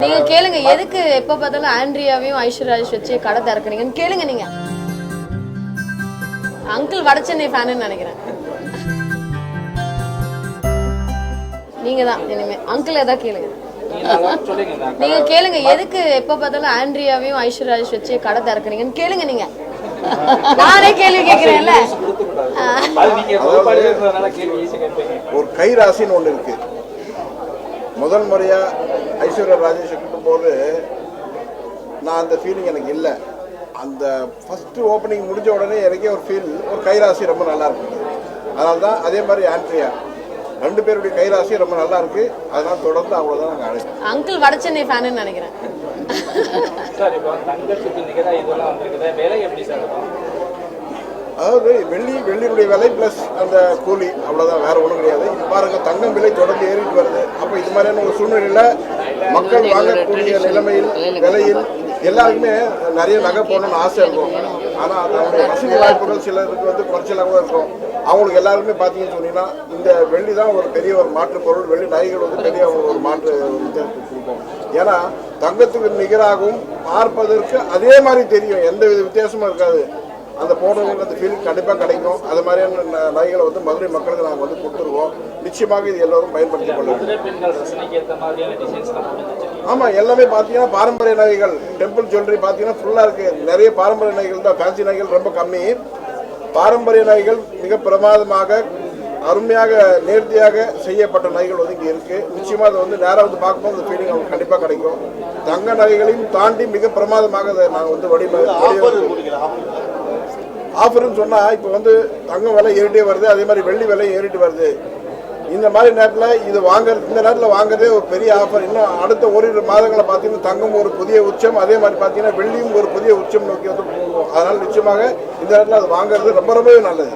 நீங்க கேளுங்க எதுக்கு எப்ப பார்த்தாலும் ஆண்ட்ரியாவையும் ஐஸ்வர்யா ராஜேஷ் வச்சு கடை திறக்கிறீங்கன்னு கேளுங்க. நீங்க அங்கிள் வடச்சென்னை ஃபேன்னு நினைக்கிறேன். நீங்க தான் இனிமே அங்கிள் ஏதாவது கேளுங்க. நீங்க கேளுங்க எதுக்கு எப்ப பார்த்தாலும் ஆண்ட்ரியாவையும் ஐஸ்வர்யா ராஜேஷ் வச்சு கடை திறக்கிறீங்கன்னு கேளுங்க. நீங்க நானே கேள்வி கேட்கிறேன்ல. ஒரு கைராசின்னு ஒண்ணு இருக்கு. முதல் முறையா ஐஸ்வர்யா ராஜேஷ் கூட்டும் போது நான் அந்த ஃபீலிங் எனக்கு இல்லை. அந்த ஃபர்ஸ்ட் ஓப்பனிங் முடிஞ்ச உடனே எனக்கே ஒரு ஃபீல், ஒரு கைராசி ரொம்ப நல்லா இருக்கு. அதனால தான் அதே மாதிரி ஆண்ட்ரியா ரெண்டு பேருடைய கைராசி ரொம்ப நல்லா இருக்கு. அதனால தொடர்ந்து அவ்வளவுதான் நாங்கள் அழைப்போம். அங்கிள் வடச்சென்னை ஃபேன்னு நினைக்கிறேன். அதாவது வெள்ளியுடைய விலை பிளஸ் அந்த கூலி, அவ்வளவுதான், வேற ஒன்றும் கிடையாது. பாருங்க, தங்கம் விலை தொடர்ந்து ஏறிட்டு வருது. அப்ப இது மாதிரியான ஒரு சூழ்நிலையில மக்கள் வாங்கக்கூடிய நிலைமையில் விலையில் எல்லாருக்குமே நிறைய நகை போடணும்னு ஆசை இருக்கும். ஆனா அதனுடைய வசதி வாய்ப்புகள் சிலருக்கு வந்து குறைச்சலாகவும் இருக்கும். அவங்களுக்கு எல்லாருக்குமே பார்த்தீங்கன்னு சொன்னீங்கன்னா இந்த வெள்ளி தான் ஒரு பெரிய ஒரு மாற்று பொருள். வெள்ளி நகைகள் வந்து பெரிய ஒரு மாற்று கொடுக்கும். ஏன்னா தங்கத்துக்கு நிகராகவும் பார்ப்பதற்கு அதே மாதிரி தெரியும், எந்த வித வித்தியாசமும் இருக்காது. அந்த போடுறவங்களுக்கு அந்த ஃபீல் கண்டிப்பாக கிடைக்கும். அது மாதிரியான நகைகளை வந்து மதுரை மக்களுக்கு நாங்கள் வந்து கொடுத்துருவோம். நிச்சயமாக இது எல்லோரும் பயன்படுத்திக் கொள்ளுவோம். ஆமாம், எல்லாமே பார்த்தீங்கன்னா பாரம்பரிய நகைகள், டெம்பிள் ஜுவல்லரி பார்த்தீங்கன்னா ஃபுல்லாக இருக்குது. நிறைய பாரம்பரிய நகைகள் தான், ஃபேன்சி நகைகள் ரொம்ப கம்மி. பாரம்பரிய நகைகள் மிக பிரமாதமாக அருமையாக நேர்த்தியாக செய்யப்பட்ட நகைகள் வந்து இங்கே இருக்குது. நிச்சயமாக அதை வந்து நேராக வந்து பார்க்கும்போது அந்த ஃபீலிங் அவங்களுக்கு கண்டிப்பாக கிடைக்கும். தங்க நகைகளையும் தாண்டி மிக பிரமாதமாக அதை நாங்கள் வந்து ஆஃபர்னு சொன்னால் இப்போ வந்து தங்கம் விலை ஏறிட்டே வருது, அதே மாதிரி வெள்ளி விலை ஏறிட்டு வருது. இந்த மாதிரி நேரத்தில் இது இந்த நேரத்தில் வாங்குறதே ஒரு பெரிய ஆஃபர். இன்னும் அடுத்த ஓரிரு மாதங்களை பார்த்தீங்கன்னா தங்கம் ஒரு புதிய உச்சம், அதே மாதிரி பார்த்தீங்கன்னா வெள்ளியும் ஒரு புதிய உச்சம் நோக்கி வந்து போகும். அதனால் நிச்சயமாக இந்த நேரத்தில் அது வாங்குறது ரொம்ப ரொம்பவே நல்லது.